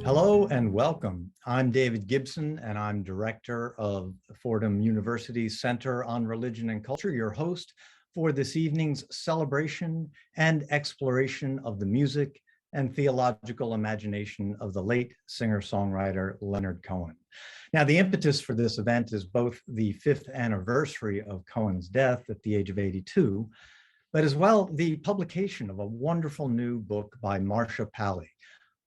Hello and welcome. I'm David Gibson, and I'm director of Fordham University's Center on Religion and Culture, your host for this evening's celebration and exploration of the music and theological imagination of the late singer-songwriter Leonard Cohen. Now, the impetus for this event is both the 5th anniversary of Cohen's death at the age of 82, but as well the publication of a wonderful new book by Marcia Pally,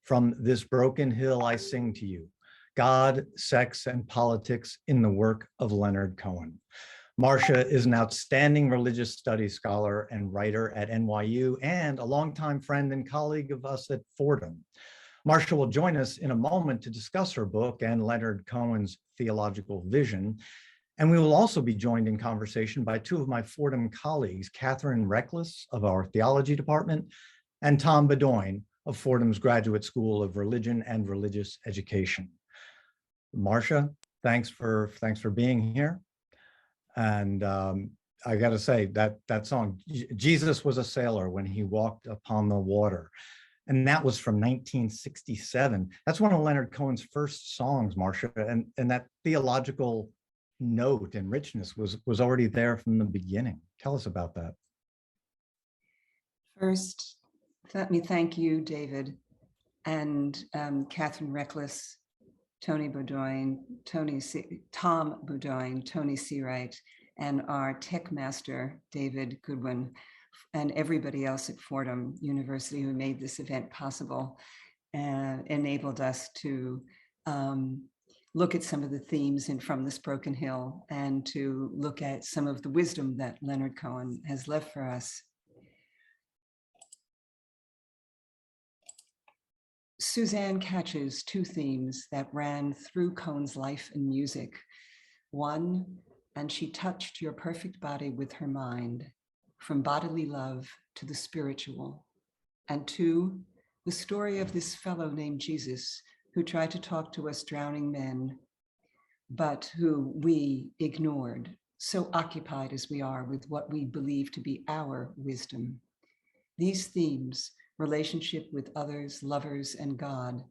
From This Broken Hill I Sing to You, God, Sex, and Politics in the Work of Leonard Cohen. Marcia is an outstanding religious studies scholar and writer at NYU and a longtime friend and colleague of us at Fordham. Marcia will join us in a moment to discuss her book and Leonard Cohen's theological vision. And we will also be joined in conversation by two of my Fordham colleagues, Catherine Reckless of our theology department and Tom Bedoin of Fordham's Graduate School of Religion and Religious Education. Marcia, thanks for being here. And I got to say that song, Jesus was a sailor when he walked upon the water. And that was from 1967. That's one of Leonard Cohen's first songs, Marcia. And that theological note and richness was already there from the beginning. Tell us about that. First, let me thank you, David, and Catherine Reckless, Tony Bedoin, Tom Bedoin, Tony Seawright, and our tech master, David Goodwin, and everybody else at Fordham University who made this event possible and enabled us to look at some of the themes in From This Broken Hill and to look at some of the wisdom that Leonard Cohen has left for us. Suzanne catches two themes that ran through Cohen's life and music. One, and she touched your perfect body with her mind, from bodily love to the spiritual. And two, the story of this fellow named Jesus who tried to talk to us drowning men, but who we ignored, so occupied as we are with what we believe to be our wisdom. These themes, relationship with others, lovers, and God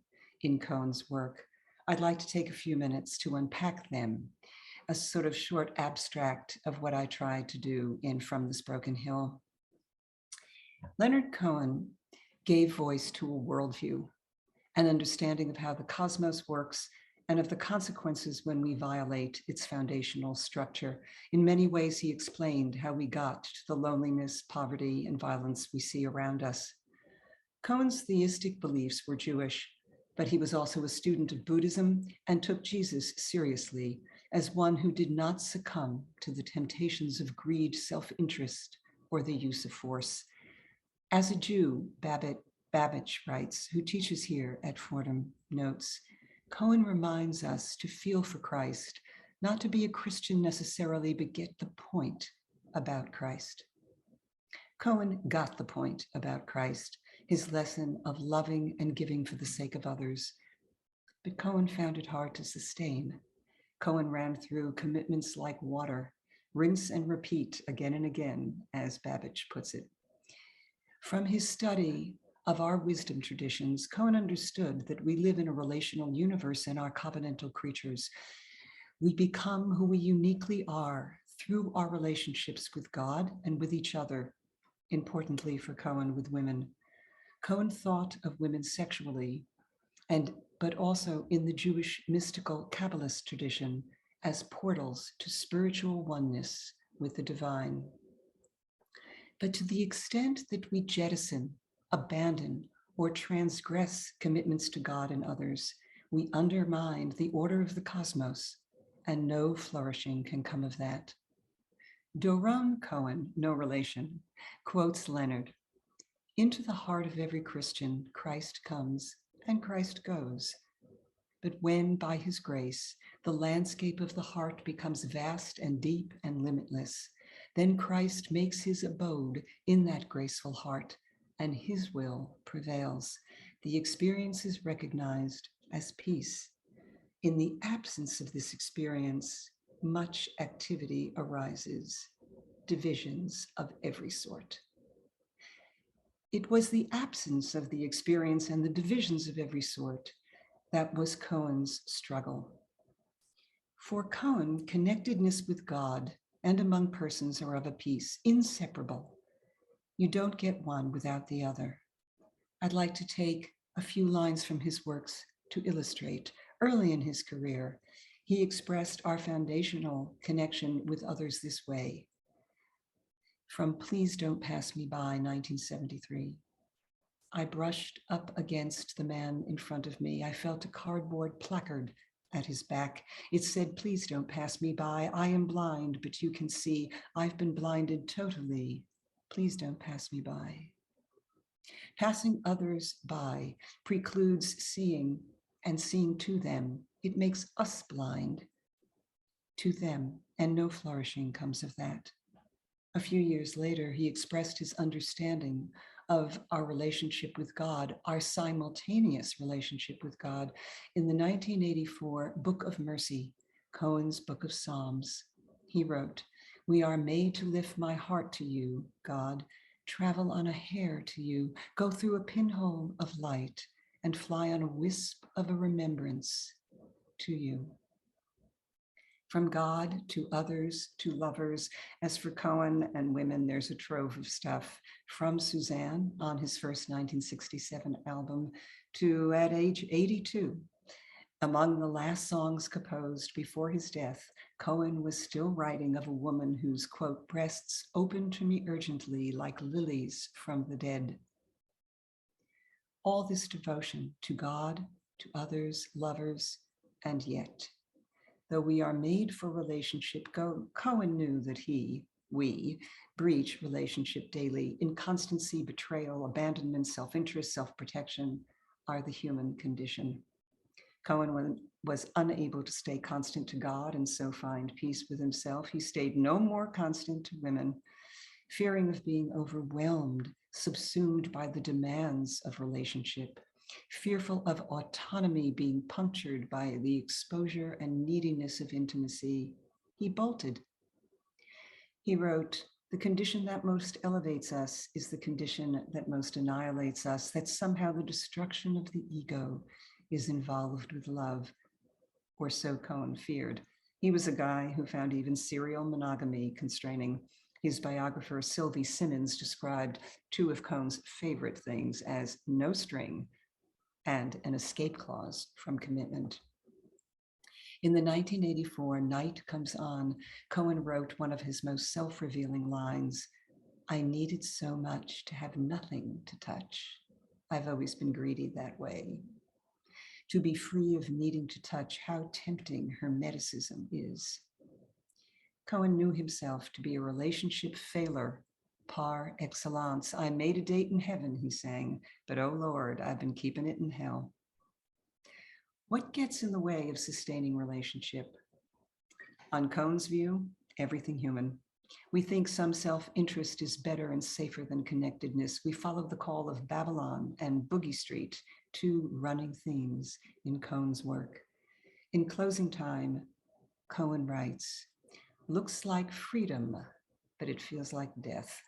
in Cohen's work, I'd like to take a few minutes to unpack them, a sort of short abstract of what I tried to do in From This Broken Hill. Leonard Cohen gave voice to a worldview, an understanding of how the cosmos works and of the consequences when we violate its foundational structure. In many ways, he explained how we got to the loneliness, poverty, and violence we see around us. Cohen's theistic beliefs were Jewish, but he was also a student of Buddhism and took Jesus seriously as one who did not succumb to the temptations of greed, self-interest, or the use of force. As a Jew, Babbage writes, who teaches here at Fordham, notes, Cohen reminds us to feel for Christ, not to be a Christian necessarily, but get the point about Christ. Cohen got the point about Christ, his lesson of loving and giving for the sake of others. But Cohen found it hard to sustain. Cohen ran through commitments like water, rinse and repeat again and again, as Babbage puts it. From his study of our wisdom traditions, Cohen understood that we live in a relational universe and are covenantal creatures. We become who we uniquely are through our relationships with God and with each other, importantly for Cohen, with women. Cohen thought of women sexually, but also in the Jewish mystical Kabbalist tradition as portals to spiritual oneness with the divine. But to the extent that we jettison, abandon, or transgress commitments to God and others, we undermine the order of the cosmos, and no flourishing can come of that. Doron Cohen, no relation, quotes Leonard, "Into the heart of every Christian, Christ comes and Christ goes. But when, by his grace, the landscape of the heart becomes vast and deep and limitless, then Christ makes his abode in that graceful heart, and his will prevails. The experience is recognized as peace. In the absence of this experience, much activity arises, divisions of every sort." It was the absence of the experience and the divisions of every sort That was Cohen's struggle. For Cohen, connectedness with God and among persons are of a piece, inseparable. You don't get one without the other. I'd like to take a few lines from his works to illustrate. Early in his career, he expressed our foundational connection with others this way. From Please Don't Pass Me By, 1973. I brushed up against the man in front of me. I felt a cardboard placard at his back. It said, "Please don't pass me by. I am blind, but you can see. I've been blinded totally. Please don't pass me by." Passing others by precludes seeing and seeing to them. It makes us blind to them, and no flourishing comes of that. A few years later, he expressed his understanding of our relationship with God, our simultaneous relationship with God, in the 1984 Book of Mercy, Cohen's Book of Psalms. He wrote, "We are made to lift my heart to you, God, travel on a hair to you, go through a pinhole of light, and fly on a wisp of a remembrance to you." From God to others to lovers. As for Cohen and women, there's a trove of stuff. From Suzanne on his first 1967 album to at age 82. Among the last songs composed before his death, Cohen was still writing of a woman whose, quote, "breasts open to me urgently like lilies from the dead." All this devotion to God, to others, lovers, and yet, though we are made for relationship, Cohen knew that we breach relationship daily. Inconstancy, betrayal, abandonment, self-interest, self-protection are the human condition. Cohen was unable to stay constant to God and so find peace with himself. He stayed no more constant to women, fearing of being overwhelmed, subsumed by the demands of relationship, fearful of autonomy being punctured by the exposure and neediness of intimacy. He bolted. He wrote, "The condition that most elevates us is the condition that most annihilates us," that somehow the destruction of the ego is involved with love, or so Cohen feared. He was a guy who found even serial monogamy constraining. His biographer, Sylvie Simmons, described two of Cohen's favorite things as no string and an escape clause from commitment. In the 1984 Night Comes On, Cohen wrote one of his most self-revealing lines, "I needed so much to have nothing to touch. I've always been greedy that way." To be free of needing to touch, how tempting hermeticism is. Cohen knew himself to be a relationship failure par excellence. "I made a date in heaven," he sang, "but oh Lord, I've been keeping it in hell." What gets in the way of sustaining relationship? On Cohen's view, everything human. We think some self-interest is better and safer than connectedness. We follow the call of Babylon and Boogie Street, two running themes in Cohen's work. In closing time, Cohen writes, "Looks like freedom, but it feels like death.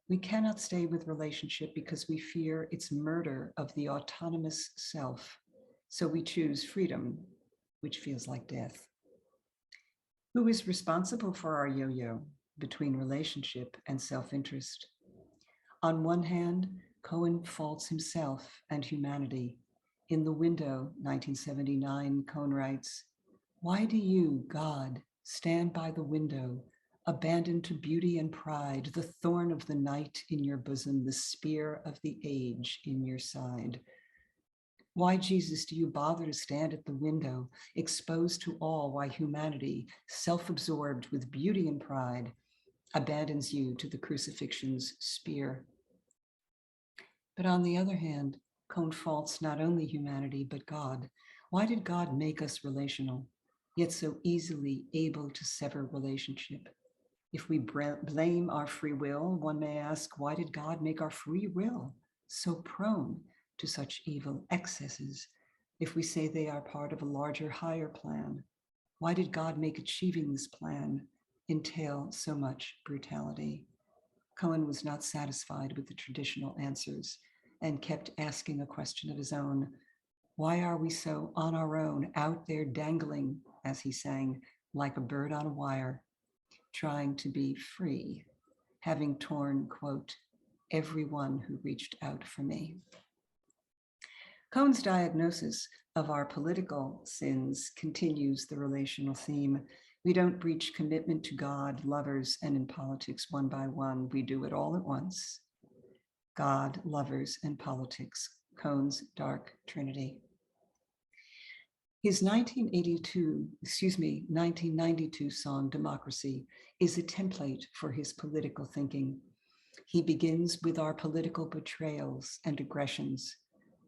We cannot stay with relationship because we fear its murder of the autonomous self. So we choose freedom, which feels like death." Who is responsible for our yo-yo between relationship and self-interest? On one hand, Cohen faults himself and humanity. In The Window, 1979, Cohen writes, "Why do you, God, stand by the window, abandoned to beauty and pride, the thorn of the night in your bosom, the spear of the age in your side? Why, Jesus, do you bother to stand at the window, exposed to all, why humanity, self-absorbed with beauty and pride, abandons you to the crucifixion's spear?" But on the other hand, Cohen faults not only humanity, but God. Why did God make us relational, yet so easily able to sever relationship? If we blame our free will, one may ask, why did God make our free will so prone to such evil excesses? If we say they are part of a larger, higher plan, why did God make achieving this plan entail so much brutality? Cohen was not satisfied with the traditional answers and kept asking a question of his own. Why are we so on our own, out there dangling, as he sang, like a bird on a wire, trying to be free, having torn, quote, everyone who reached out for me. Cohen's diagnosis of our political sins continues the relational theme. We don't breach commitment to God, lovers, and in politics one by one. We do it all at once. God, lovers, and politics, Cohen's dark trinity. His 1992 song, Democracy, is a template for his political thinking. He begins with our political betrayals and aggressions,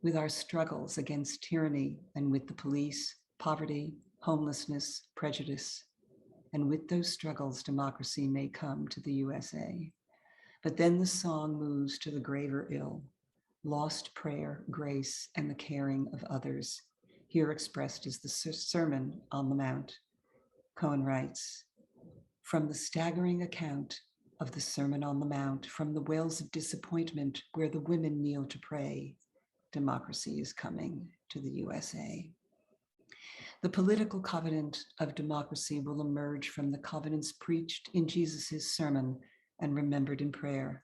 with our struggles against tyranny and with the police, poverty, homelessness, prejudice. And with those struggles, democracy may come to the USA. But then the song moves to the graver ill, lost prayer, grace, and the caring of others, here expressed as the Sermon on the Mount. Cohen writes, from the staggering account of the Sermon on the Mount, from the wells of disappointment where the women kneel to pray, democracy is coming to the USA. The political covenant of democracy will emerge from the covenants preached in Jesus's sermon and remembered in prayer.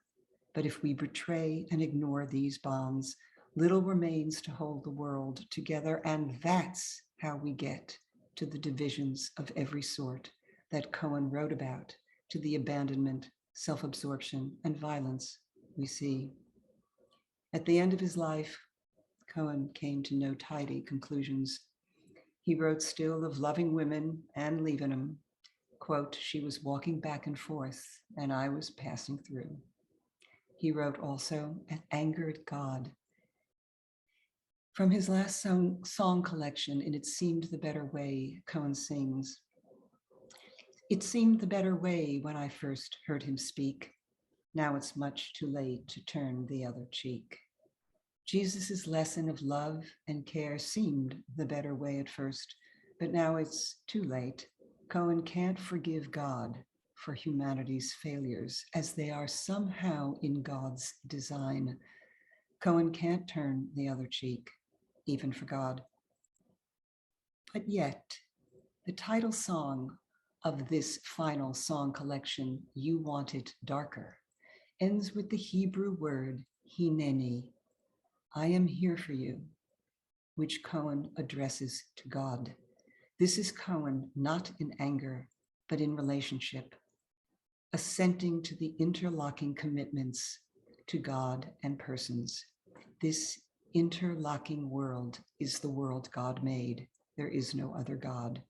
But if we betray and ignore these bonds, little remains to hold the world together, and that's how we get to the divisions of every sort that Cohen wrote about, to the abandonment, self-absorption, and violence we see. At the end of his life, Cohen came to no tidy conclusions. He wrote still of loving women and leaving them. Quote, she was walking back and forth, and I was passing through. He wrote also an anger at God. From his last song collection, in It Seemed the Better Way, Cohen sings, it seemed the better way when I first heard him speak. Now it's much too late to turn the other cheek. Jesus's lesson of love and care seemed the better way at first, but now it's too late. Cohen can't forgive God for humanity's failures, as they are somehow in God's design. Cohen can't turn the other cheek, even for God. But yet, the title song of this final song collection, You Want It Darker, ends with the Hebrew word hineni, I am here for you, which Cohen addresses to God. This is Cohen not in anger, but in relationship, assenting to the interlocking commitments to God and persons. This interlocking world is the world God made. There is no other God.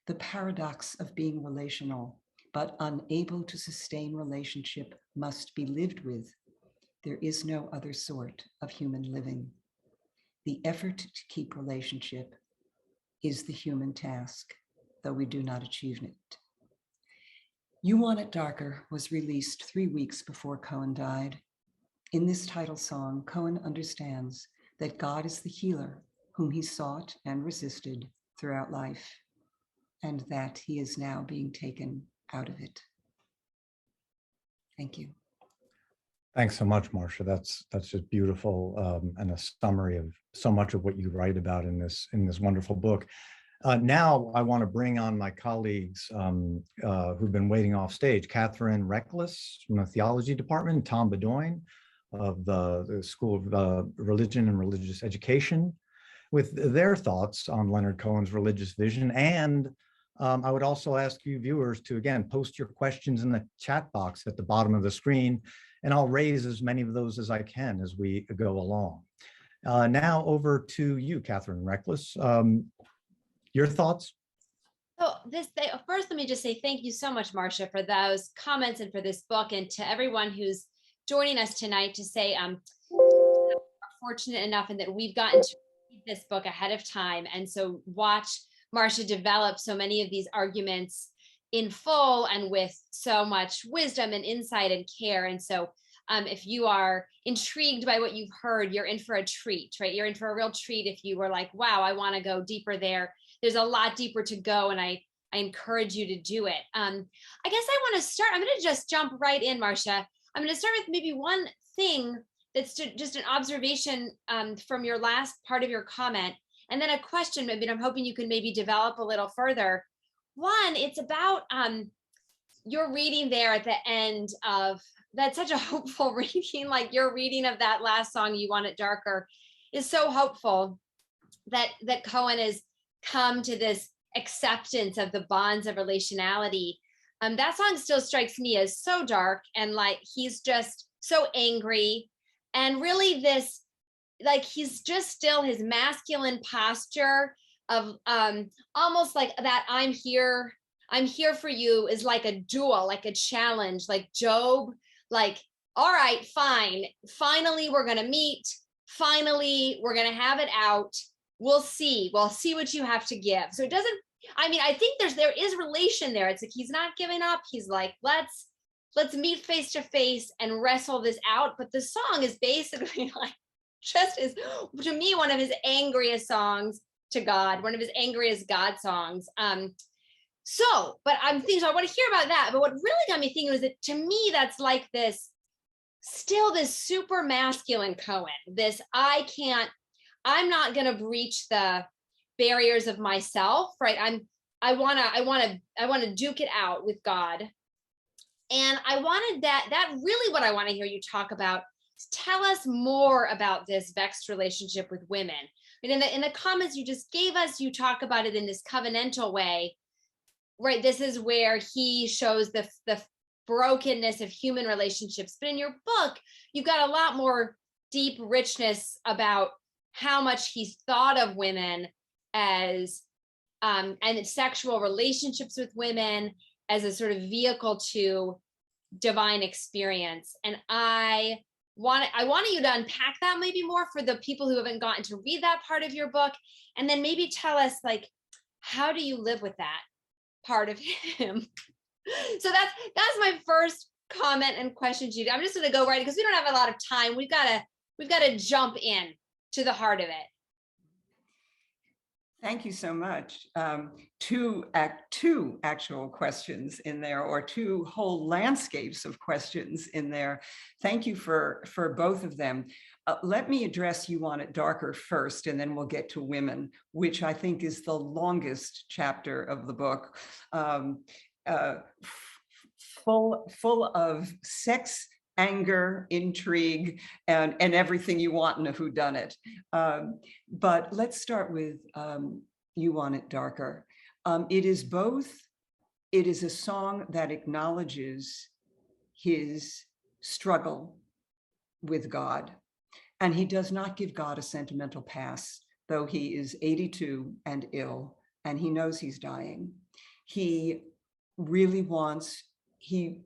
The paradox of being relational, but unable to sustain relationship, must be lived with. There is no other sort of human living. The effort to keep relationship is the human task, though we do not achieve it. You Want It Darker was released 3 weeks before Cohen died. In this title song, Cohen understands that God is the healer whom he sought and resisted throughout life, and that he is now being taken out of it. Thank you. Thanks so much, Marcia. That's just beautiful, and a summary of so much of what you write about in this wonderful book. Now I want to bring on my colleagues who've been waiting off stage: Catherine Reckless from the Theology Department, Tom Bedoin of the School of Religion and Religious Education, with their thoughts on Leonard Cohen's religious vision. And I would also ask you viewers to, again, post your questions in the chat box at the bottom of the screen, and I'll raise as many of those as I can as we go along. Now over to you, Catherine Reckless. Your thoughts? So first, let me just say thank you so much, Marcia, for those comments and for this book, and to everyone who's joining us tonight to say we're fortunate enough and that we've gotten to read this book ahead of time, and so watch Marcia develop so many of these arguments in full and with so much wisdom and insight and care. And so if you are intrigued by what you've heard, you're in for a treat, right? You're in for a real treat if you were like, wow, I want to go deeper there. There's a lot deeper to go, and I encourage you to do it. I guess I want to start, I'm going to just jump right in, Marcia. I'm going to start with maybe one thing that's just an observation from your last part of your comment, and then a question. I mean, I'm hoping you can maybe develop a little further. One, it's about your reading there at the end of that's such a hopeful reading. Like your reading of that last song, "You Want It Darker," is so hopeful that Cohen has come to this acceptance of the bonds of relationality. That song still strikes me as so dark, and like he's just so angry, and really this, like he's just still his masculine posture of almost like that I'm here for you is like a duel, like a challenge, like Job, like, all right, fine, finally we're gonna meet, finally we're gonna have it out, we'll see what you have to give. So it doesn't, I mean, I think there is relation there. It's like he's not giving up. He's like, let's meet face to face and wrestle this out. But the song is basically like just is, to me, one of his angriest songs to God, one of his angriest God songs. But I'm thinking, so I want to hear about that. But what really got me thinking was that to me, that's like this, still this super masculine Cohen, this I'm not going to breach the barriers of myself, right? I want to duke it out with God. And I wanted that really what I want to hear you talk about is tell us more about this vexed relationship with women. And in the comments you just gave us, you talk about it in this covenantal way, right? This is where he shows the brokenness of human relationships. But in your book, you've got a lot more deep richness about how much he thought of women as and sexual relationships with women as a sort of vehicle to divine experience. And I wanted you to unpack that maybe more for the people who haven't gotten to read that part of your book, and then maybe tell us, like, how do you live with that part of him? So that's my first comment and question to you. I'm just going to go right, because we don't have a lot of time. We've got to jump in to the heart of it. Thank you so much. Two actual questions in there, or two whole landscapes of questions in there. Thank you for both of them. Let me address You Want It Darker first, and then we'll get to women, which I think is the longest chapter of the book, full of sex, anger, intrigue, and everything you want in a whodunit. But let's start with You Want It Darker. It is both, it is a song that acknowledges his struggle with God. And he does not give God a sentimental pass, though he is 82 and ill, and he knows he's dying. He really wants, he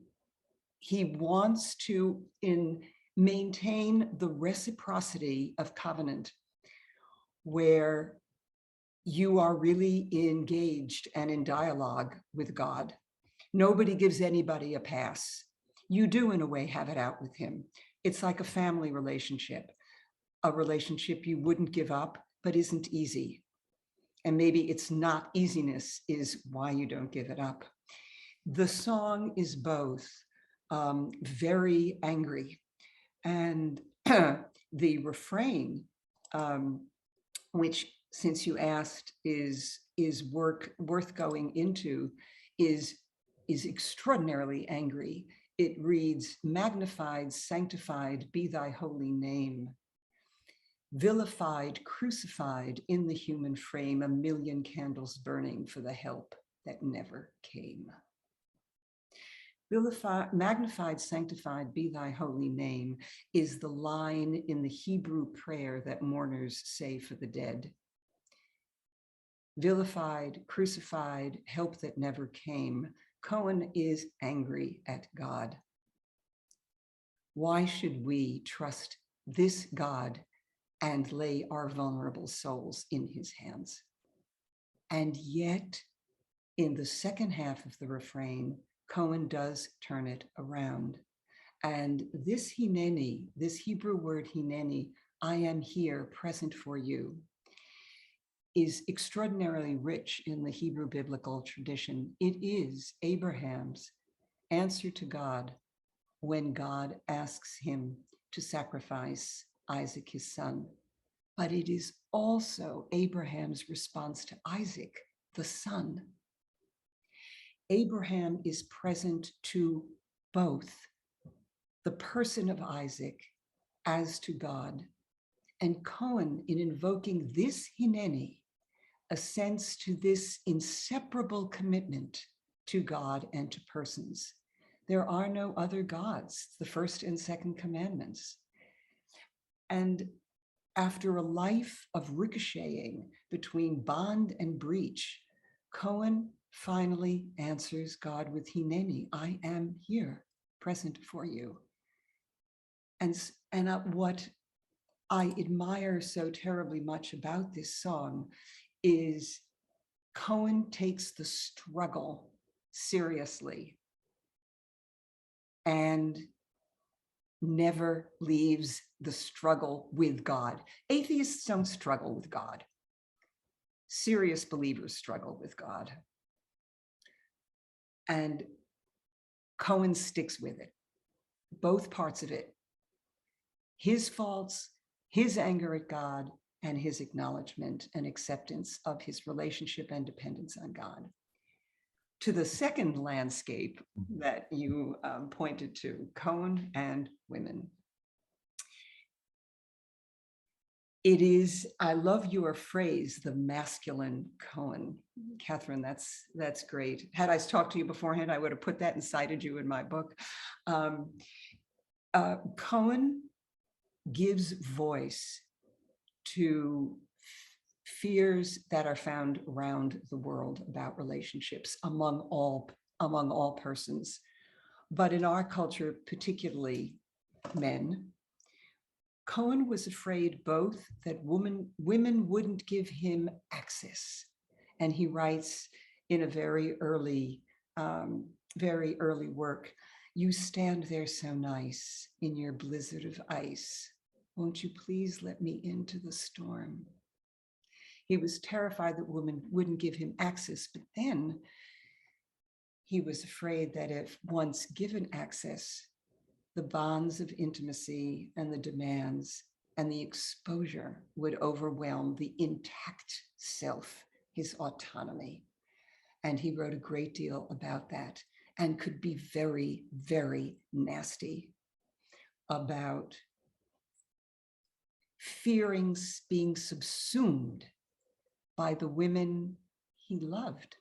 wants to maintain the reciprocity of covenant, where you are really engaged and in dialogue with God. Nobody gives anybody a pass. You do, in a way, have it out with him. It's like a family relationship, a relationship you wouldn't give up, but isn't easy. And maybe it's not easiness is why you don't give it up. The song is both very angry, and the refrain, which, since you asked, is worth going into, is extraordinarily angry. It reads, "Magnified, sanctified be thy holy name. Vilified, crucified in the human frame, a million candles burning for the help that never came." Magnified, sanctified be thy holy name is the line in the Hebrew prayer that mourners say for the dead. Vilified, crucified, help that never came. Cohen is angry at God. Why should we trust this God and lay our vulnerable souls in his hands? And yet, in the second half of the refrain, Cohen does turn it around. And this hineni, this Hebrew word hineni, I am here present for you, is extraordinarily rich in the Hebrew biblical tradition. It is Abraham's answer to God when God asks him to sacrifice Isaac, his son, but it is also Abraham's response to Isaac, the son. Abraham is present to both the person of Isaac as to God. And Cohen, in invoking this hineni, assents to this inseparable commitment to God and to persons. There are no other gods, the first and second commandments. And after a life of ricocheting between bond and breach, Cohen finally answers God with hineni, I am here, present for you. And what I admire so terribly much about this song is Cohen takes the struggle seriously and never leaves the struggle with God. Atheists don't struggle with God. Serious believers struggle with God. And Cohen sticks with it, both parts of it. His faults, his anger at God, and his acknowledgement and acceptance of his relationship and dependence on God. To the second landscape that you pointed to, Cohen and women. It is, I love your phrase, the masculine Cohen. Catherine, that's great. Had I talked to you beforehand, I would have put that and cited you in my book. Cohen gives voice to fears that are found around the world about relationships among all persons, but in our culture, particularly men. Cohen was afraid both that women wouldn't give him access, and he writes in a very early work, "You stand there so nice in your blizzard of ice. Won't you please let me into the storm?" He was terrified that women wouldn't give him access, but then he was afraid that if once given access, the bonds of intimacy and the demands and the exposure would overwhelm the intact self, his autonomy. And he wrote a great deal about that and could be very, very nasty about fearing being subsumed by the women he loved.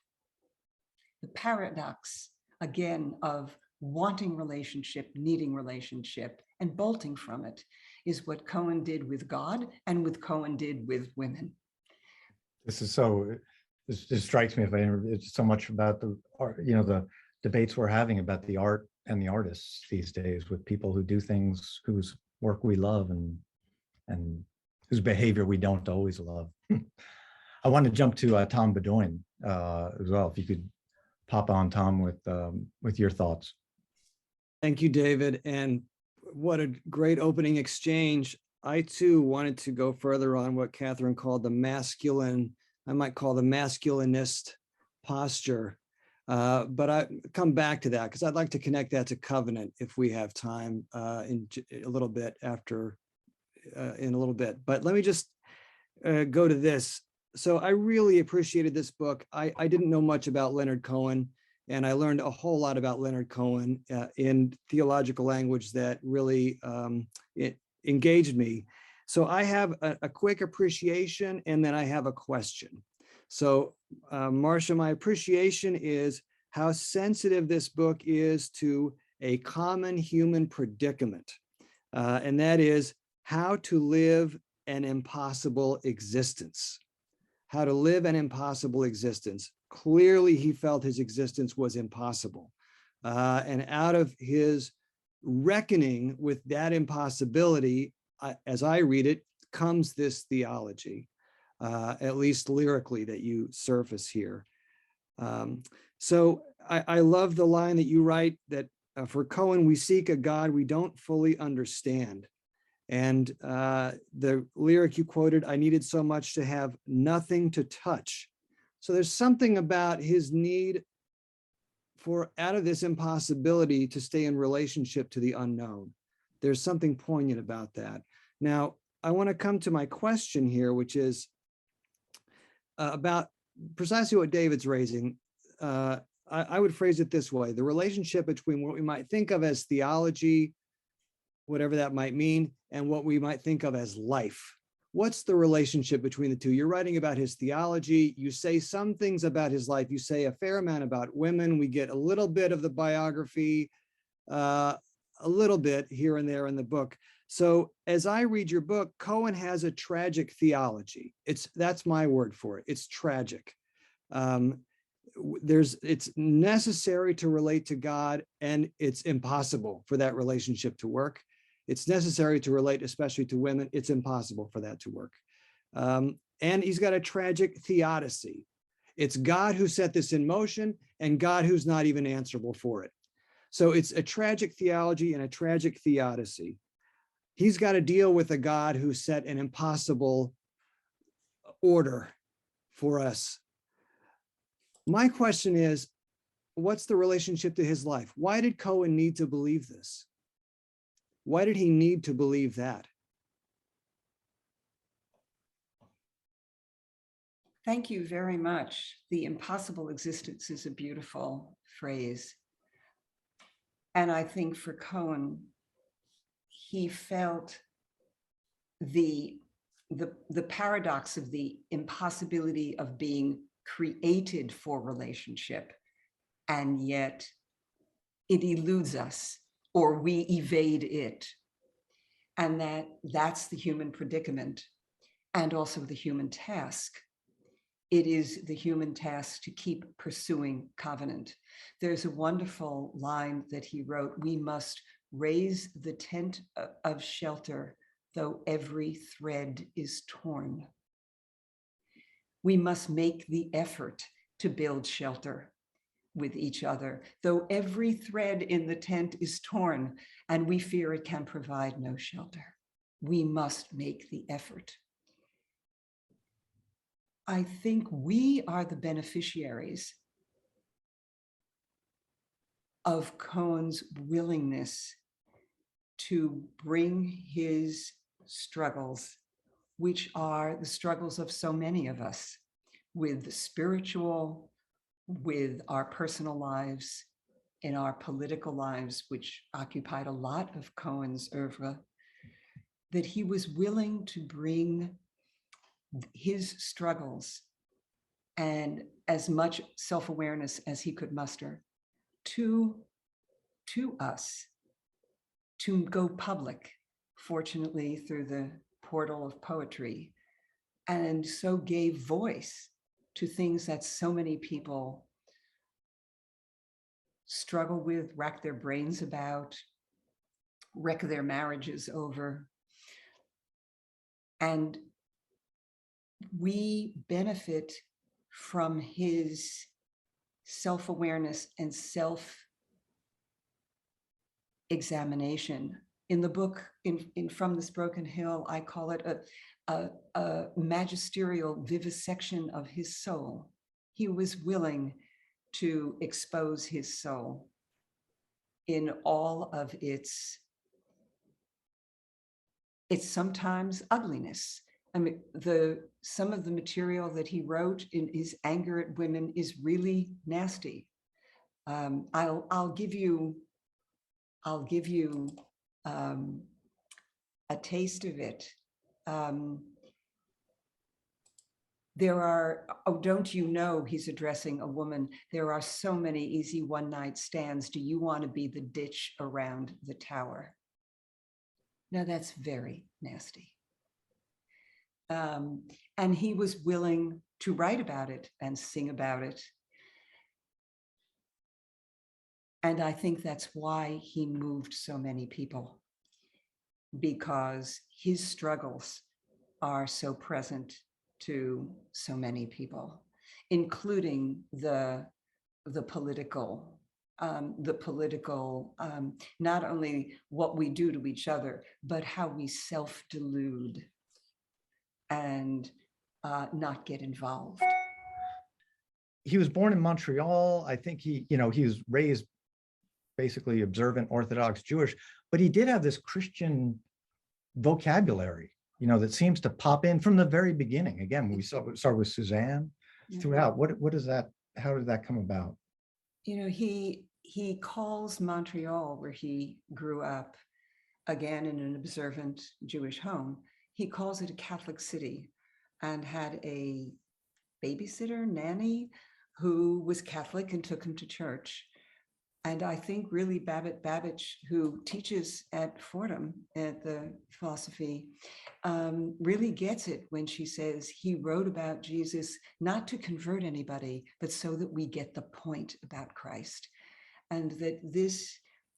The paradox, again, of wanting relationship, needing relationship, and bolting from it is what Cohen did with God and what Cohen did with women. This strikes me, it's so much about the art, the debates we're having about the art and the artists these days, with people who do things whose work we love and whose behavior we don't always love. I want to jump to Tom Bedoin as well. If you could pop on, Tom, with your thoughts. Thank you, David. And what a great opening exchange. I too wanted to go further on what Catherine called the masculine, I might call the masculinist posture. But I come back to that because I'd like to connect that to covenant if we have time in a little bit after, in a little bit. But let me just go to this. So I really appreciated this book. I didn't know much about Leonard Cohen, and I learned a whole lot about Leonard Cohen in theological language that really it engaged me. So I have a quick appreciation, and then I have a question. So Marcia, my appreciation is how sensitive this book is to a common human predicament, and that is how to live an impossible existence. How to live an impossible existence. Clearly, he felt his existence was impossible. And out of his reckoning with that impossibility, as I read it, comes this theology, at least lyrically, that you surface here. So I love the line that you write that for Cohen, we seek a God we don't fully understand. And the lyric you quoted, I needed so much to have nothing to touch. So there's something about his need for, out of this impossibility, to stay in relationship to the unknown. There's something poignant about that. Now, I want to come to my question here, which is about precisely what David's raising. I would phrase it this way: the relationship between what we might think of as theology, whatever that might mean, and what we might think of as life. What's the relationship between the two? You're writing about his theology. You say some things about his life. You say a fair amount about women. We get a little bit of the biography, a little bit here and there in the book. So as I read your book, Cohen has a tragic theology. That's my word for it. It's tragic. It's necessary to relate to God, and it's impossible for that relationship to work. It's necessary to relate, especially to women. It's impossible for that to work. And he's got a tragic theodicy. It's God who set this in motion and God who's not even answerable for it. So it's a tragic theology and a tragic theodicy. He's got to deal with a God who set an impossible order for us. My question is, what's the relationship to his life? Why did Cohen need to believe this? Why did he need to believe that? Thank you very much. The impossible existence is a beautiful phrase. And I think for Cohen, he felt the paradox of the impossibility of being created for relationship, and yet it eludes us, or we evade it. And that's the human predicament, and also the human task. It is the human task to keep pursuing covenant. There's a wonderful line that he wrote: "We must raise the tent of shelter, though every thread is torn." We must make the effort to build shelter with each other, though every thread in the tent is torn and we fear it can provide no shelter. We must make the effort. I think we are the beneficiaries of Cohen's willingness to bring his struggles, which are the struggles of so many of us, with the spiritual, with our personal lives, in our political lives, which occupied a lot of Cohen's oeuvre, that he was willing to bring his struggles and as much self-awareness as he could muster to us, to go public, fortunately through the portal of poetry, and so gave voice to things that so many people struggle with, rack their brains about, wreck their marriages over. And we benefit from his self-awareness and self-examination. In the book, in From This Broken Hill, I call it a magisterial vivisection of his soul. He was willing to expose his soul in all of its sometimes ugliness. I mean, some of the material that he wrote in his anger at women is really nasty. I'll give you a taste of it. There are, oh, don't you know, he's addressing a woman, there are so many easy one-night stands. Do you want to be the ditch around the tower? Now that's very nasty. And he was willing to write about it and sing about it. And I think that's why he moved so many people, because his struggles are so present to so many people, including the political, not only what we do to each other, but how we self-delude and not get involved. He was born in Montreal. I think he was raised basically observant Orthodox Jewish, but he did have this Christian vocabulary, that seems to pop in from the very beginning. Again, we start with Suzanne throughout. What is that? How did that come about? He calls Montreal, where he grew up, again in an observant Jewish home, he calls it a Catholic city, and had a babysitter, nanny, who was Catholic and took him to church. And I think really Babbage, who teaches at Fordham at the philosophy, really gets it when she says he wrote about Jesus not to convert anybody, but so that we get the point about Christ. And that this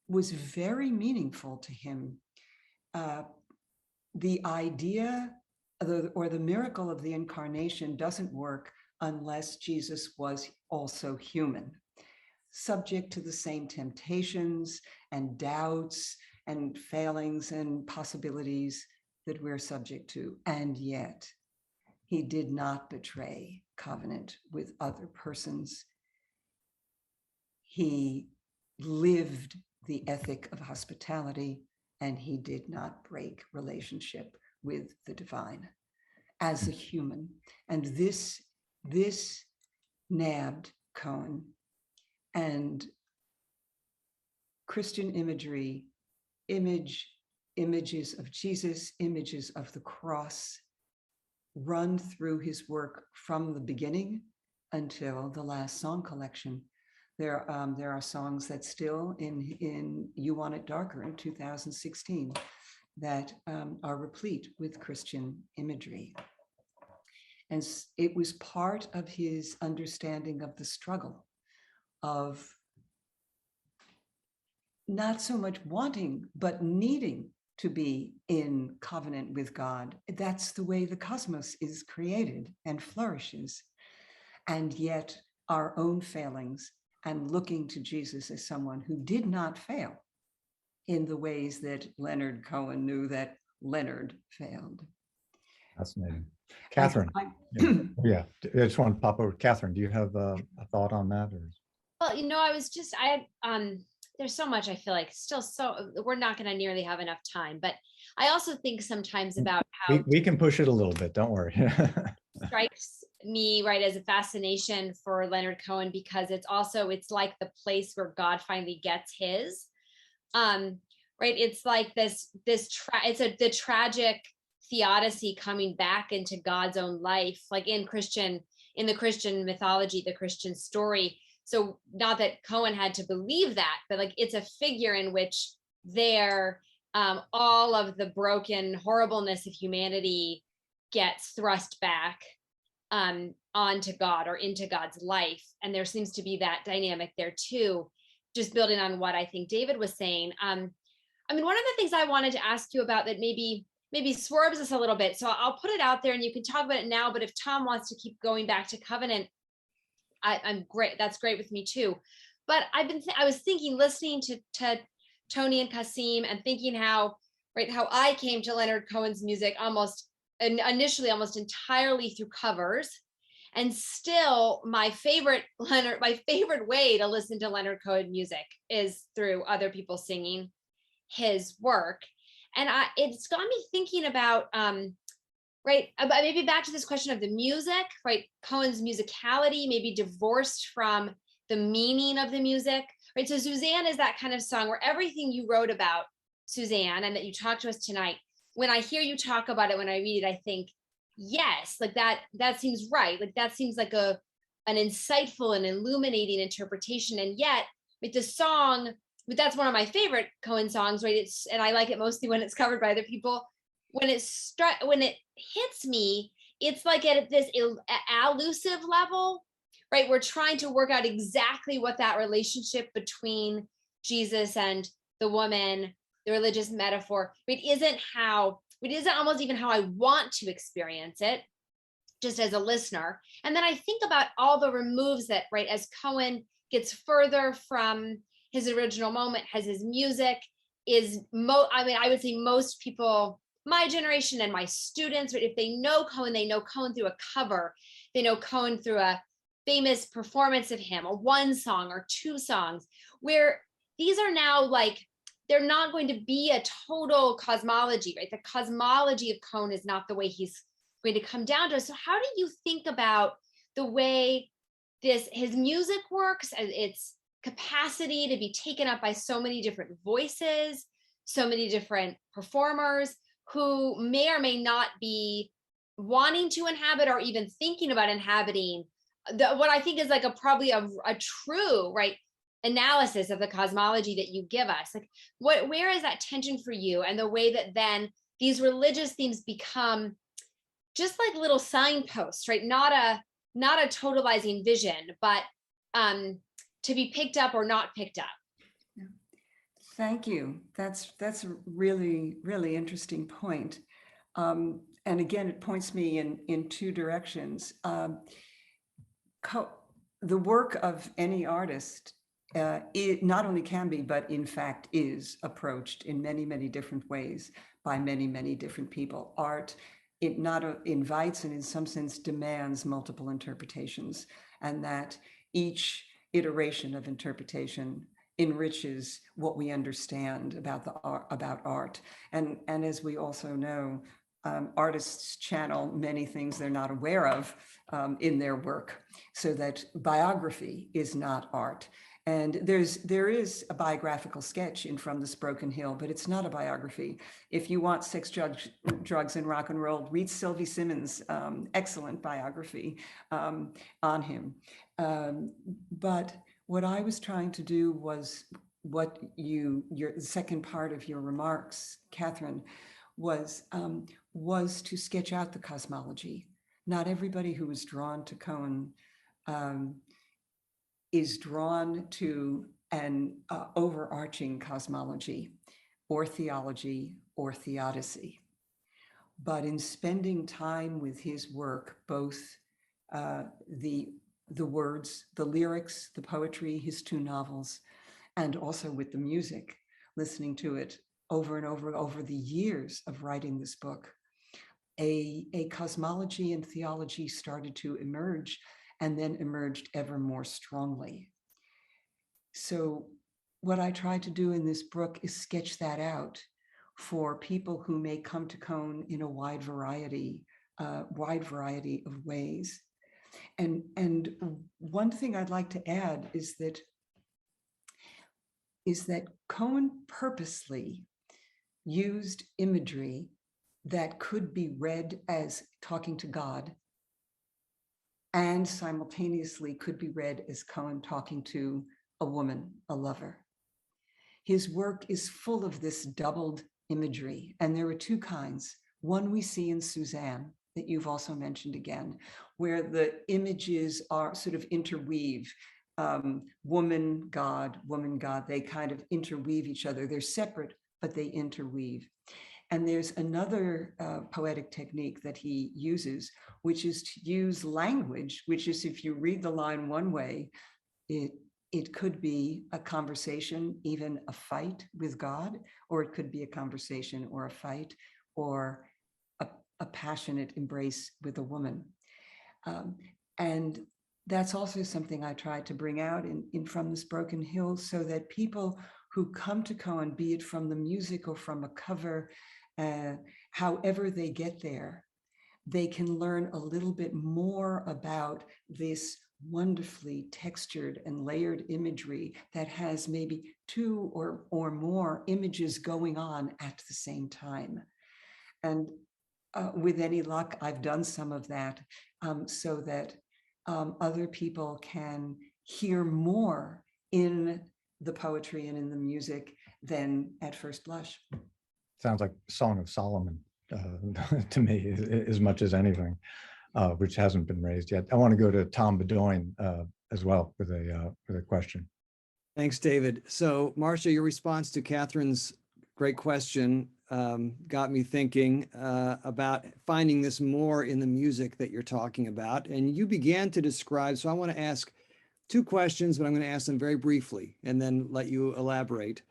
was very meaningful to him. The idea or the miracle of the incarnation doesn't work unless Jesus was also human, subject to the same temptations and doubts and failings and possibilities that we're subject to. And yet he did not betray covenant with other persons. He lived the ethic of hospitality, and he did not break relationship with the divine as a human. And this nabbed Cohen. And Christian imagery, images of Jesus, images of the cross, run through his work from the beginning until the last song collection. There are songs that still in You Want It Darker in 2016 that are replete with Christian imagery. And it was part of his understanding of the struggle of not so much wanting, but needing to be in covenant with God. That's the way the cosmos is created and flourishes. And yet our own failings, and looking to Jesus as someone who did not fail in the ways that Leonard Cohen knew that Leonard failed. Fascinating. Catherine. Yeah, I just want to pop over. Catherine, do you have a thought on that? Or? Well, there's so much I feel like we're not going to nearly have enough time, but I also think sometimes about how we can push it a little bit, don't worry. Strikes me right as a fascination for Leonard Cohen, because it's like the place where God finally gets his, right? It's like the tragic theodicy coming back into God's own life, like in the Christian mythology, the Christian story. So not that Cohen had to believe that, but like it's a figure in which all of the broken horribleness of humanity gets thrust back onto God or into God's life. And there seems to be that dynamic there too, just building on what I think David was saying. One of the things I wanted to ask you about that maybe swerves us a little bit, so I'll put it out there and you can talk about it now, but if Tom wants to keep going back to covenant, I'm great. That's great with me too. But I was thinking, listening to Tony and Kasim, and thinking how I came to Leonard Cohen's music initially almost entirely through covers, and still my favorite way to listen to Leonard Cohen music is through other people singing his work. And it's got me thinking about maybe back to this question of the music, right? Cohen's musicality may be divorced from the meaning of the music, right? So Suzanne is that kind of song where everything you wrote about, Suzanne, and that you talked to us tonight, when I hear you talk about it, when I read it, I think, yes, like that seems right. Like that seems like an insightful and illuminating interpretation. And yet with the song, that's one of my favorite Cohen songs, right? And I like it mostly when it's covered by other people. When it hits me, it's like at this elusive level, right? We're trying to work out exactly what that relationship between Jesus and the woman, the religious metaphor, it isn't almost even how I want to experience it, just as a listener. And then I think about all the removes that, right, as Cohen gets further from his original moment, has his music I would say most people, my generation and my students, if they know Cohen through a cover. They know Cohen through a famous performance of him, or one song or two songs, where these are now like they're not going to be a total cosmology, right? The cosmology of Cohen is not the way he's going to come down to us. So how do you think about the way his music works, and its capacity to be taken up by so many different voices, so many different performers who may or may not be wanting to inhabit or even thinking about inhabiting what I think is like probably a true, right, analysis of the cosmology that you give us? Like, where is that tension for you, and the way that then these religious themes become just like little signposts, right? Not a totalizing vision, but to be picked up or not picked up. Thank you. That's a really, really interesting point. And again, it points me in two directions. The work of any artist, it not only can be, but in fact is approached in many, many different ways by many, many different people. Art, it not invites and in some sense demands multiple interpretations, and that each iteration of interpretation enriches what we understand about art. And as we also know, artists channel many things they're not aware of in their work, so that biography is not art. And there is a biographical sketch in From This Broken Hill, but it's not a biography. If you want sex, drugs, and rock and roll, read Sylvie Simmons' excellent biography on him. But what I was trying to do was what your second part of your remarks, Catherine, was to sketch out the cosmology. Not everybody who is drawn to Cohen is drawn to an overarching cosmology or theology or theodicy. But in spending time with his work, both the words, the lyrics, the poetry, his two novels, and also with the music, listening to it over and over the years of writing this book, a cosmology and theology started to emerge, and then emerged ever more strongly. So what I tried to do in this book is sketch that out for people who may come to Cohen in a wide variety of ways. And one thing I'd like to add is that Cohen purposely used imagery that could be read as talking to God, and simultaneously could be read as Cohen talking to a woman, a lover. His work is full of this doubled imagery, and there are two kinds. One we see in Suzanne, that you've also mentioned again, where the images are sort of interweave. Woman, God, they kind of interweave each other. They're separate, but they interweave. And there's another poetic technique that he uses, which is to use language, which is, if you read the line one way, it could be a conversation, even a fight with God, or it could be a conversation or a fight or a passionate embrace with a woman. And that's also something I tried to bring out in From This Broken Hill, so that people who come to Cohen, be it from the music or from a cover, however they get there, they can learn a little bit more about this wonderfully textured and layered imagery that has maybe two or more images going on at the same time. And with any luck, I've done some of that so that other people can hear more in the poetry and in the music than at first blush. Sounds like Song of Solomon to me, as much as anything, which hasn't been raised yet. I want to go to Tom Bedoin as well with a question. Thanks, David. So, Marcia, your response to Catherine's great question got me thinking about finding this more in the music that you're talking about. And you began to describe, so I want to ask two questions, but I'm going to ask them very briefly and then let you elaborate.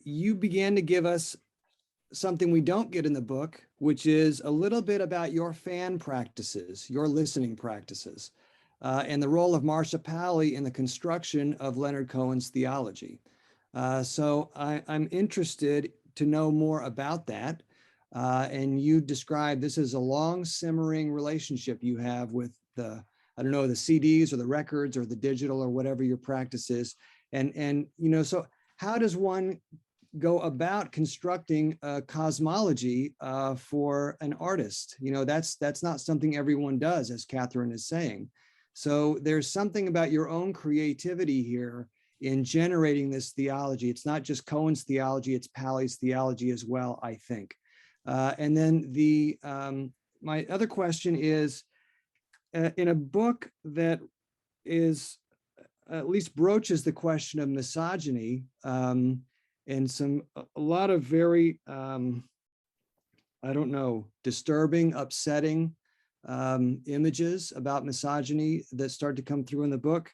You began to give us something we don't get in the book, which is a little bit about your fan practices, your listening practices, and the role of Marcia Pally in the construction of Leonard Cohen's theology. So I'm interested to know more about that. And you described this as a long simmering relationship you have with the, I don't know, the CDs or the records or the digital or whatever your practice is. And so how does one go about constructing a cosmology for an artist? That's not something everyone does, as Catherine is saying. So there's something about your own creativity here in generating this theology. It's not just Cohen's theology, it's Pally's theology as well, I think. And then my other question is, in a book that is at least broaches the question of misogyny, and a lot of very, disturbing, upsetting images about misogyny that start to come through in the book.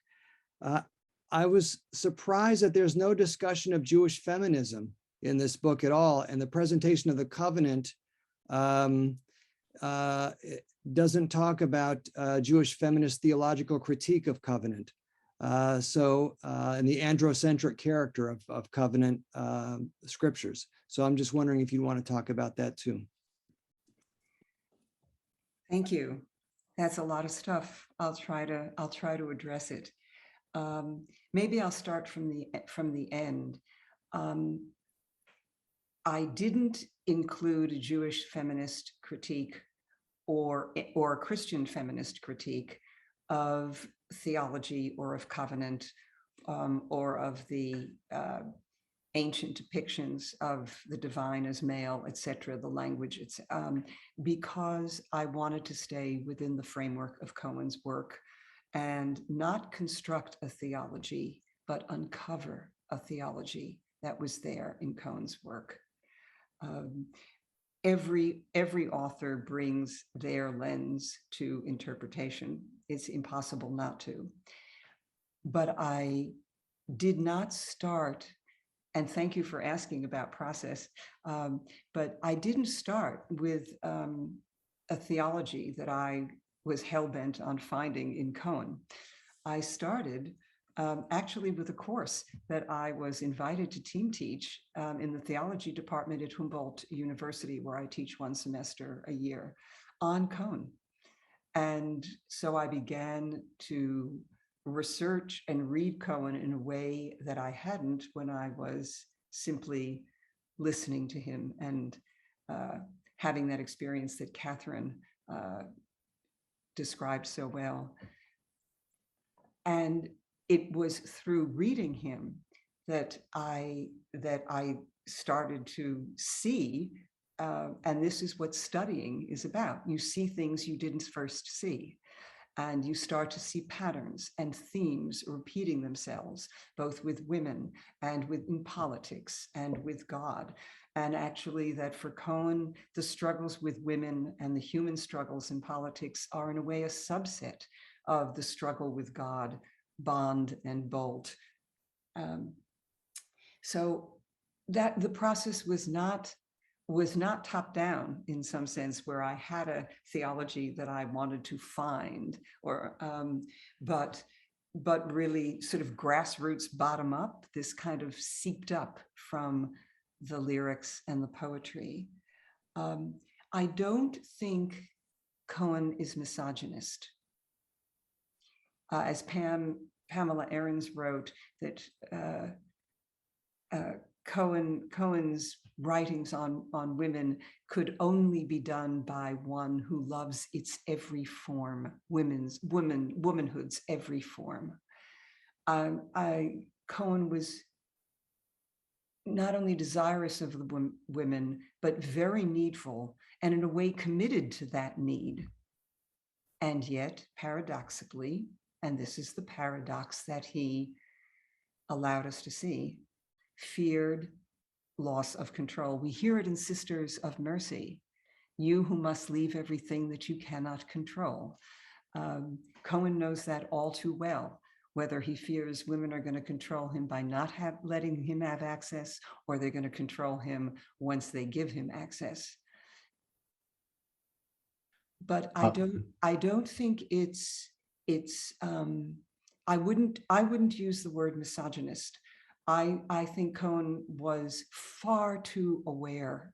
I was surprised that there's no discussion of Jewish feminism in this book at all. And the presentation of the covenant doesn't talk about Jewish feminist theological critique of covenant. And the androcentric character of covenant scriptures. So I'm just wondering if you want to talk about that too. Thank you. That's a lot of stuff. I'll try to address it. Maybe I'll start from the end. I didn't include a Jewish feminist critique or a Christian feminist critique of theology or of covenant, or of the ancient depictions of the divine as male, etc., the language, because I wanted to stay within the framework of Cohen's work and not construct a theology, but uncover a theology that was there in Cohen's work. Every author brings their lens to interpretation. It's impossible not to. But I did not start, and thank you for asking about process, but I didn't start with a theology that I was hell-bent on finding in Cohen. I started actually with a course that I was invited to team teach in the theology department at Humboldt University, where I teach one semester a year on Cohen. And so I began to research and read Cohen in a way that I hadn't when I was simply listening to him and having that experience that Catherine described so well. And it was through reading him that I started to see, and this is what studying is about. You see things you didn't first see, and you start to see patterns and themes repeating themselves, both with women and in politics and with God. And actually that for Cohen, the struggles with women and the human struggles in politics are in a way a subset of the struggle with God, Bond and Bolt. So that the process was not top down in some sense, where I had a theology that I wanted to find, or but really sort of grassroots, bottom up, this kind of seeped up from the lyrics and the poetry. I don't think Cohen is misogynist. As Pamela Ahrens wrote, that Cohen's writings on women could only be done by one who loves its every form, womanhood's every form. Cohen was not only desirous of the women, but very needful, and in a way committed to that need. And yet, paradoxically, and this is the paradox that he allowed us to see, feared loss of control. We hear it in Sisters of Mercy, you who must leave everything that you cannot control. Cohen knows that all too well, whether he fears women are going to control him by not letting him have access, or they're going to control him once they give him access. But I don't think I wouldn't use the word misogynist. I think Cohen was far too aware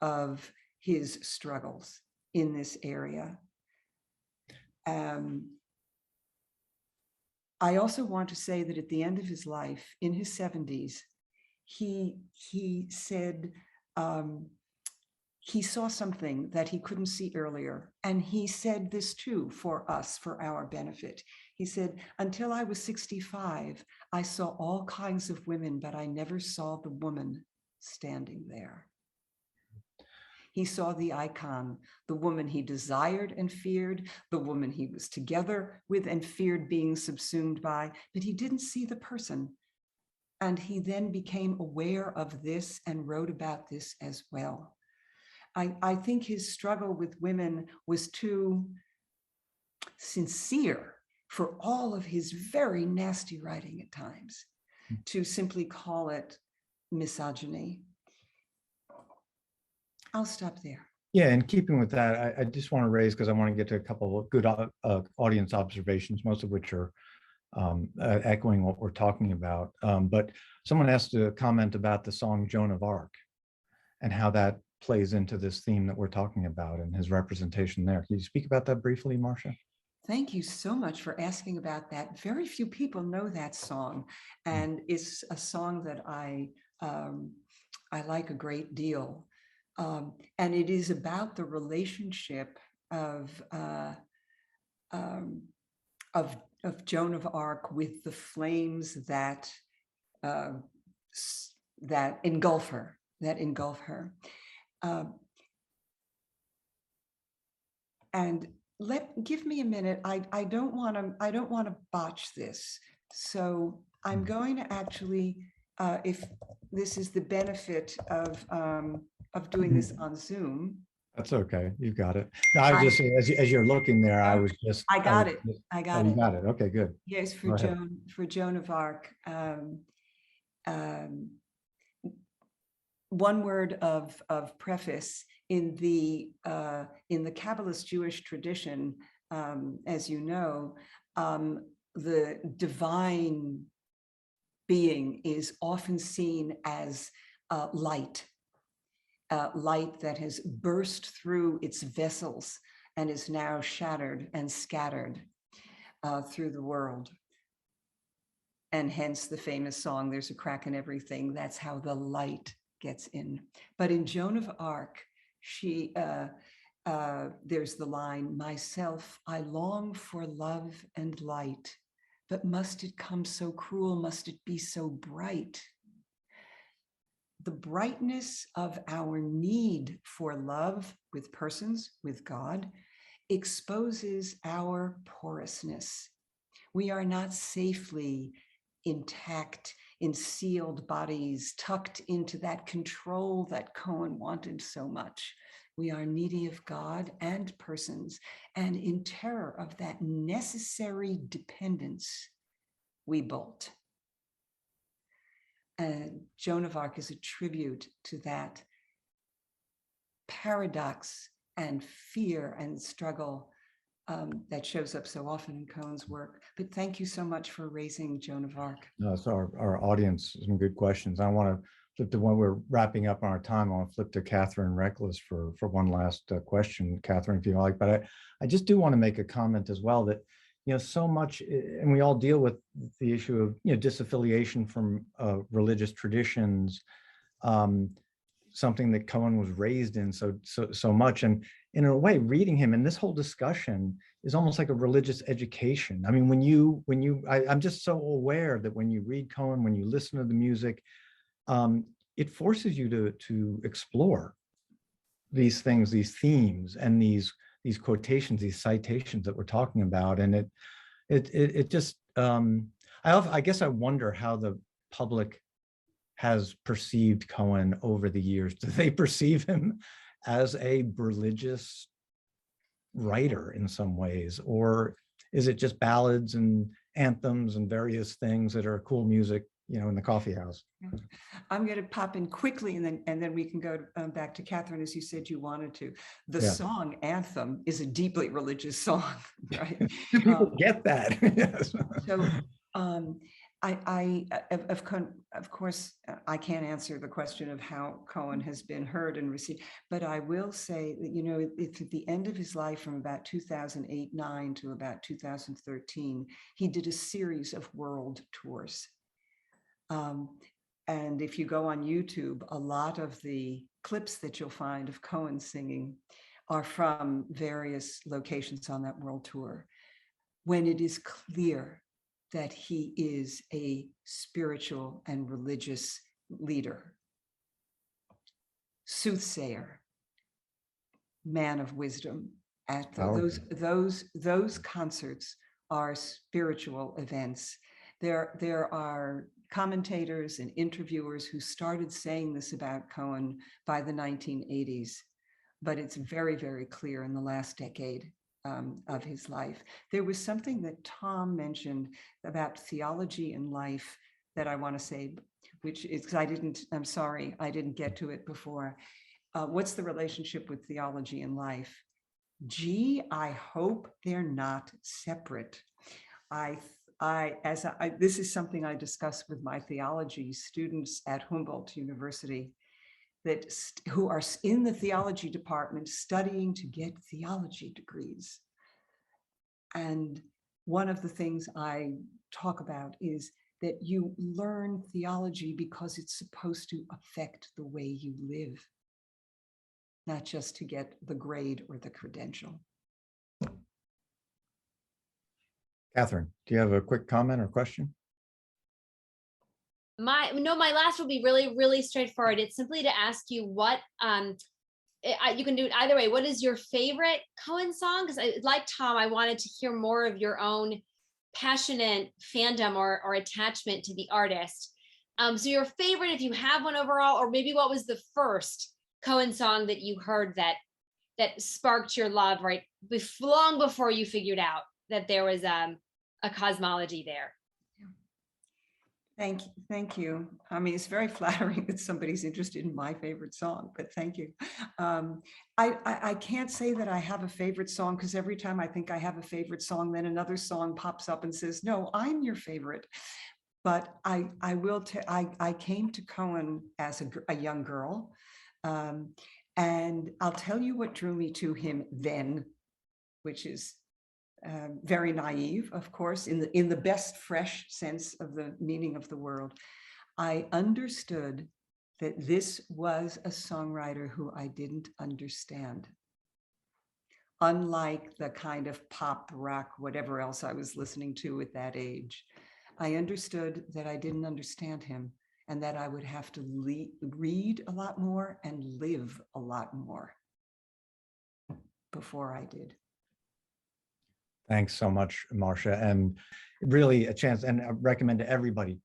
of his struggles in this area. I also want to say that at the end of his life, in his 70s, he said he saw something that he couldn't see earlier. And he said this too for us, for our benefit. He said, until I was 65, I saw all kinds of women, but I never saw the woman standing there. He saw the icon, the woman he desired and feared, the woman he was together with and feared being subsumed by, but he didn't see the person. And he then became aware of this and wrote about this as well. I think his struggle with women was too sincere for all of his very nasty writing at times to simply call it misogyny. I'll stop there. Yeah, and keeping with that, I just want to raise, because I want to get to a couple of good audience observations, most of which are echoing what we're talking about. But someone asked a comment about the song Joan of Arc and how that plays into this theme that we're talking about and his representation there. Can you speak about that briefly, Marcia? Thank you so much for asking about that. Very few people know that song, and it's a song that I like a great deal. And it is about the relationship of Joan of Arc with the flames that engulf her. And give me a minute. I don't want to botch this. So I'm going to actually, if this is the benefit of doing this on Zoom. That's okay. You've got it. No, I was just, as you're looking there, I was just. I got it. You got it. Okay, good. Yes, for Joan of Arc. One word of preface in the Kabbalist Jewish tradition, as you know, the divine being is often seen as light. Light that has burst through its vessels and is now shattered and scattered through the world. And hence the famous song, "There's a crack in everything." That's how the light gets in. But in Joan of Arc, there's the line, "Myself, I long for love and light, but must it come so cruel? Must it be so bright?" The brightness of our need for love with persons, with God, exposes our porousness. We are not safely intact in sealed bodies, tucked into that control that Cohen wanted so much. We are needy of God and persons, and in terror of that necessary dependence, we bolt. And Joan of Arc is a tribute to that paradox and fear and struggle that shows up so often in Cohen's work. But thank you so much for raising Joan of Arc. No, so our audience, some good questions. I want to flip to, when we're wrapping up on our time, I want to flip to Catherine Reckless for one last question, Catherine, if you like. But I just do want to make a comment as well that, so much, and we all deal with the issue of, disaffiliation from religious traditions, something that Cohen was raised in so much. And in a way, reading him and this whole discussion is almost like a religious education. I mean, I'm just so aware that when you read Cohen, when you listen to the music, it forces you to explore these things, these themes, and these quotations, these citations that we're talking about. And it just, I guess I wonder how the public has perceived Cohen over the years. Do they perceive him as a religious writer in some ways, or is it just ballads and anthems and various things that are cool music, in the coffee house? I'm going to pop in quickly, and then we can go back to Catherine, as you said you wanted to. The song Anthem is a deeply religious song, right? People get that. Yes. So Of course, I can't answer the question of how Cohen has been heard and received, but I will say that, you know, it's at the end of his life from about 2008-9 to about 2013, he did a series of world tours. And if you go on YouTube, a lot of the clips that you'll find of Cohen singing are from various locations on that world tour. When it is clear that he is a spiritual and religious leader, soothsayer, man of wisdom. At those concerts are spiritual events. There are commentators and interviewers who started saying this about Cohen by the 1980s, but it's very, very clear in the last decade of his life. There was something that Tom mentioned about theology and life that I want to say, which is, I'm sorry, I didn't get to it before. What's the relationship with theology and life? Gee, I hope they're not separate. This is something I discuss with my theology students at Humboldt University, who are in the theology department studying to get theology degrees. And one of the things I talk about is that you learn theology because it's supposed to affect the way you live, not just to get the grade or the credential. Catherine, do you have a quick comment or question? My last will be really, really straightforward. It's simply to ask you what, you can do it either way. What is your favorite Cohen song? Because like Tom, I wanted to hear more of your own passionate fandom or attachment to the artist. So your favorite, if you have one overall, or maybe what was the first Cohen song that you heard that sparked your love, right? Long before you figured out that there was a cosmology there. Thank you. I mean, it's very flattering that somebody's interested in my favorite song, but thank you. I can't say that I have a favorite song, because every time I think I have a favorite song, then another song pops up and says, no, I'm your favorite. But I came to Cohen as a young girl. And I'll tell you what drew me to him then, which is very naive, of course, in the best fresh sense of the meaning of the word. I understood that this was a songwriter who I didn't understand. Unlike the kind of pop, rock, whatever else I was listening to at that age, I understood that I didn't understand him, and that I would have to read a lot more and live a lot more before I did. Thanks so much, Marcia, and really a chance, and I recommend to everybody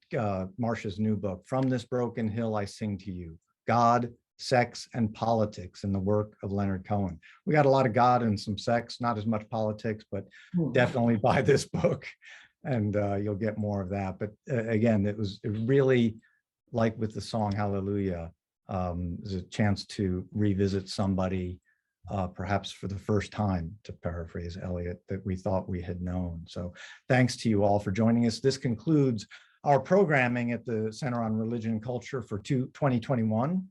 Marcia's new book, From This Broken Hill I Sing to You, God, Sex, and Politics in the Work of Leonard Cohen. We got a lot of God and some sex, not as much politics, but definitely buy this book and you'll get more of that. But again, it really, like with the song Hallelujah, is a chance to revisit somebody perhaps for the first time, to paraphrase Eliot, that we thought we had known. So thanks to you all for joining us. This concludes our programming at the Center on Religion and Culture for 2021.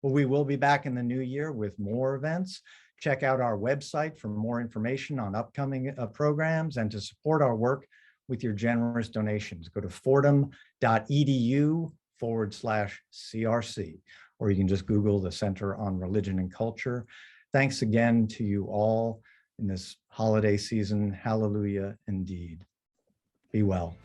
Well, we will be back in the new year with more events. Check out our website for more information on upcoming programs and to support our work with your generous donations. Go to fordham.edu/CRC, or you can just Google the Center on Religion and Culture. Thanks again to you all in this holiday season. Hallelujah indeed. Be well.